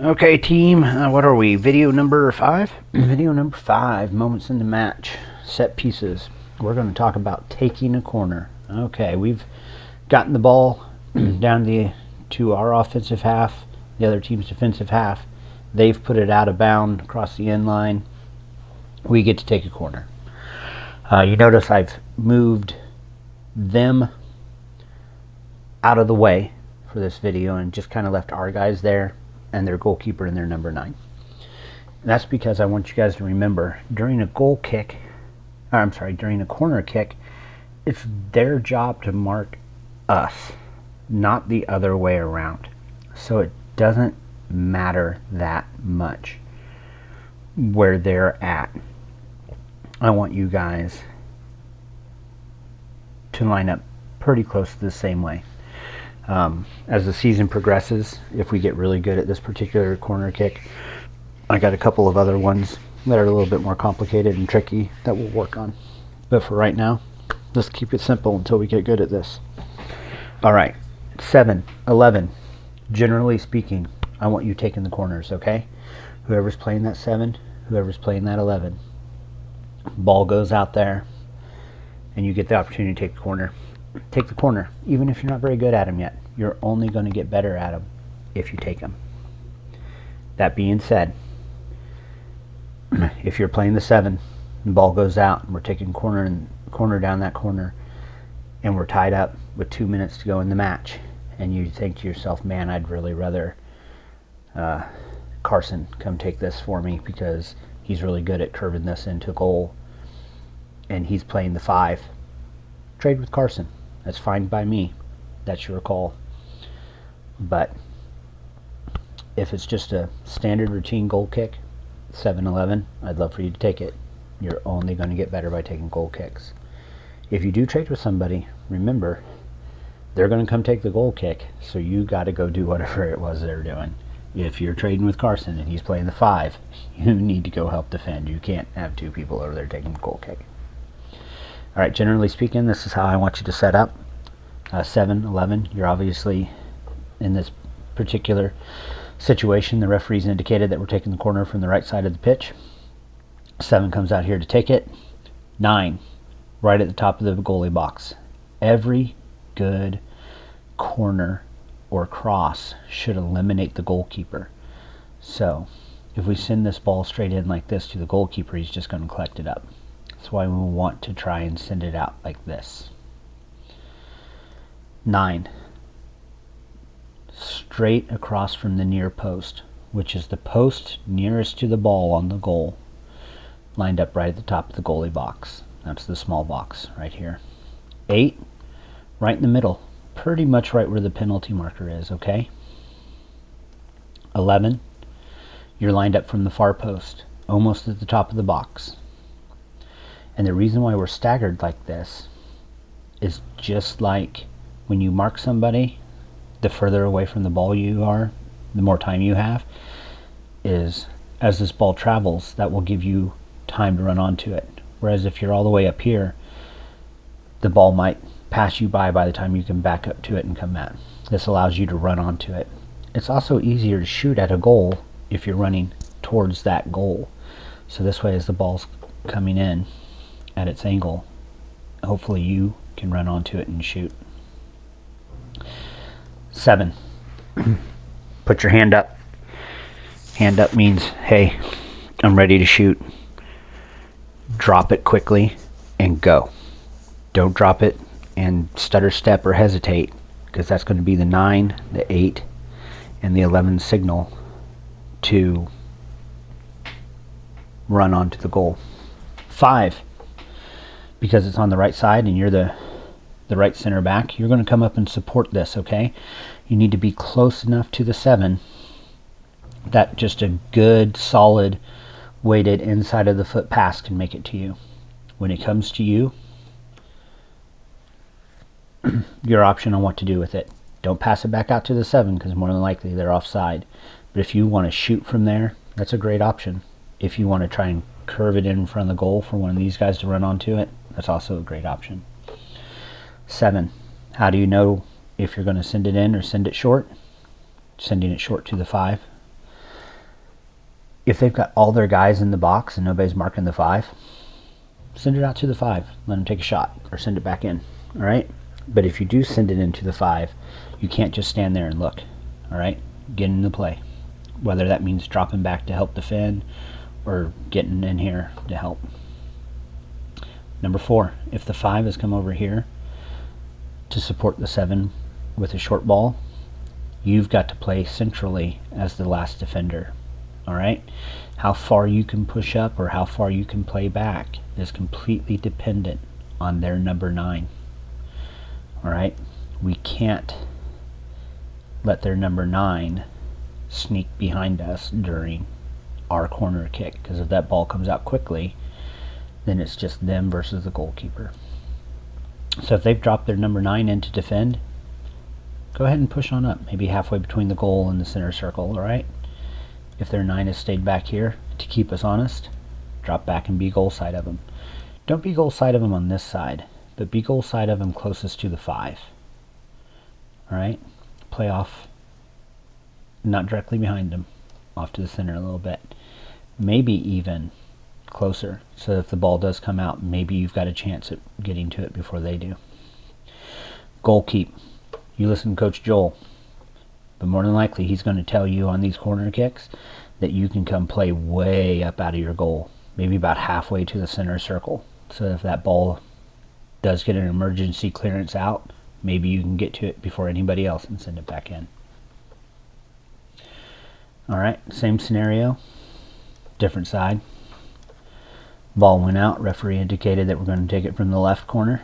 Okay, team, what are we? Video number 5? Video number 5, moments in the match, set pieces. We're going to talk about taking a corner. Okay, we've gotten the ball down to our offensive half, the other team's defensive half. They've put it out of bound across the end line. We get to take a corner. You notice I've moved them out of the way for this video and just kind of left our guys there and their goalkeeper and their number 9. And that's because I want you guys to remember during a corner kick, it's their job to mark us, not the other way around. So it doesn't matter that much where they're at. I want you guys to line up pretty close to the same way. As the season progresses, if we get really good at this particular corner kick, I got a couple of other ones that are a little bit more complicated and tricky that we'll work on. But for right now, let's keep it simple until we get good at this. All right, 7, 11. Generally speaking, I want you taking the corners, okay? Whoever's playing that 7, whoever's playing that 11. Ball goes out there, and you get the opportunity to take the corner. Take the corner, even if you're not very good at them yet. You're only going to get better at them if you take them. That being said, if you're playing the 7, the ball goes out, and we're taking corner down that corner, and we're tied up with 2 minutes to go in the match, and you think to yourself, man, I'd really rather Carson come take this for me because he's really good at curving this into goal, and he's playing the 5. Trade with Carson. That's fine by me. That's your call. But if it's just a standard routine goal kick, 7-11, I'd love for you to take it. You're only going to get better by taking goal kicks. If you do trade with somebody, remember, they're going to come take the goal kick, so you got to go do whatever it was they're doing. If you're trading with Carson and he's playing the 5, you need to go help defend. You can't have 2 people over there taking the goal kick. All right, generally speaking, this is how I want you to set up. 7, 11, you're obviously in this particular situation. The referee's indicated that we're taking the corner from the right side of the pitch. 7 comes out here to take it. 9, right at the top of the goalie box. Every good corner or cross should eliminate the goalkeeper. So if we send this ball straight in like this to the goalkeeper, he's just going to collect it up. That's why we want to try and send it out like this. 9, straight across from the near post, which is the post nearest to the ball on the goal, lined up right at the top of the goalie box. That's the small box right here. 8, right in the middle, pretty much right where the penalty marker is, okay? 11, you're lined up from the far post, almost at the top of the box. And the reason why we're staggered like this is just like when you mark somebody, the further away from the ball you are, the more time you have, is as this ball travels, that will give you time to run onto it. Whereas if you're all the way up here, the ball might pass you by the time you can back up to it and come at. This allows you to run onto it. It's also easier to shoot at a goal if you're running towards that goal. So this way, as the ball's coming in at its angle, hopefully you can run onto it and shoot. 7, put your hand up. Hand up means, hey, I'm ready to shoot. Drop it quickly and go. Don't drop it and stutter step or hesitate, because that's going to be the 9, the 8, and the 11 signal to run onto the goal. 5, because it's on the right side and you're the right center back, you're going to come up and support this, okay? You need to be close enough to the 7 that just a good, solid, weighted inside of the foot pass can make it to you. When it comes to you, your option on what to do with it. Don't pass it back out to the 7, because more than likely they're offside. But if you want to shoot from there, that's a great option. If you want to try and curve it in front of the goal for one of these guys to run onto it, that's also a great option. 7, how do you know if you're going to send it in or send it short? Sending it short to the 5. If they've got all their guys in the box and nobody's marking the 5, send it out to the 5. Let them take a shot or send it back in. All right? But if you do send it into the 5, you can't just stand there and look. All right? Get into play. Whether that means dropping back to help defend or getting in here to help. Number 4, if the 5 has come over here to support the 7 with a short ball, you've got to play centrally as the last defender. All right? How far you can push up or how far you can play back is completely dependent on their number 9. All right? We can't let their number 9 sneak behind us during our corner kick, because if that ball comes out quickly, then it's just them versus the goalkeeper. So if they've dropped their number 9 in to defend, go ahead and push on up, maybe halfway between the goal and the center circle. All right? If their 9 has stayed back here to keep us honest, drop back and be goal side of them. Don't be goal side of them on this side, but be goal side of them closest to the 5. All right? Play off, not directly behind them, off to the center a little bit. Maybe even closer, so if the ball does come out, maybe you've got a chance at getting to it before they do. Goal keep. You listen to Coach Joel, but more than likely he's going to tell you on these corner kicks that you can come play way up out of your goal, maybe about halfway to the center circle. So if that ball does get an emergency clearance out, maybe you can get to it before anybody else and send it back in. All right, same scenario, different side. Ball went out, referee indicated that we're going to take it from the left corner.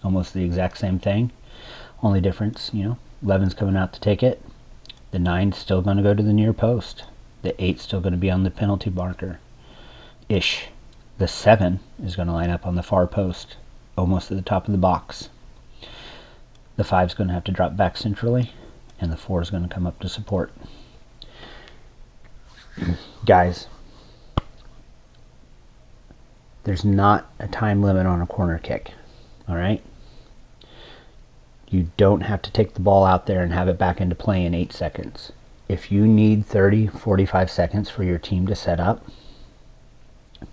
Almost the exact same thing, only difference, 11's coming out to take it. The 9's still going to go to the near post. The 8's still going to be on the penalty marker. Ish. The 7 is going to line up on the far post, almost at the top of the box. The 5's going to have to drop back centrally, and the 4 is going to come up to support. Guys, there's not a time limit on a corner kick. All right? You don't have to take the ball out there and have it back into play in 8 seconds. If you need 30, 45 seconds for your team to set up,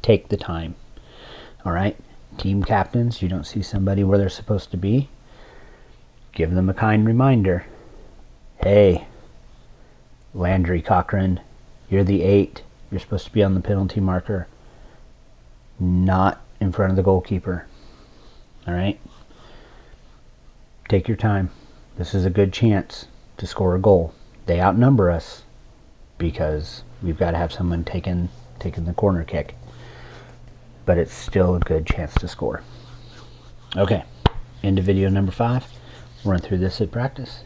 take the time. All right? Team captains, you don't see somebody where they're supposed to be, give them a kind reminder. Hey, Landry Cochran, you're the 8. You're supposed to be on the penalty marker, not in front of the goalkeeper. All right? Take your time. This is a good chance to score a goal. They outnumber us because we've got to have someone taking the corner kick. But it's still a good chance to score. Okay, into video number 5. Run through this at practice.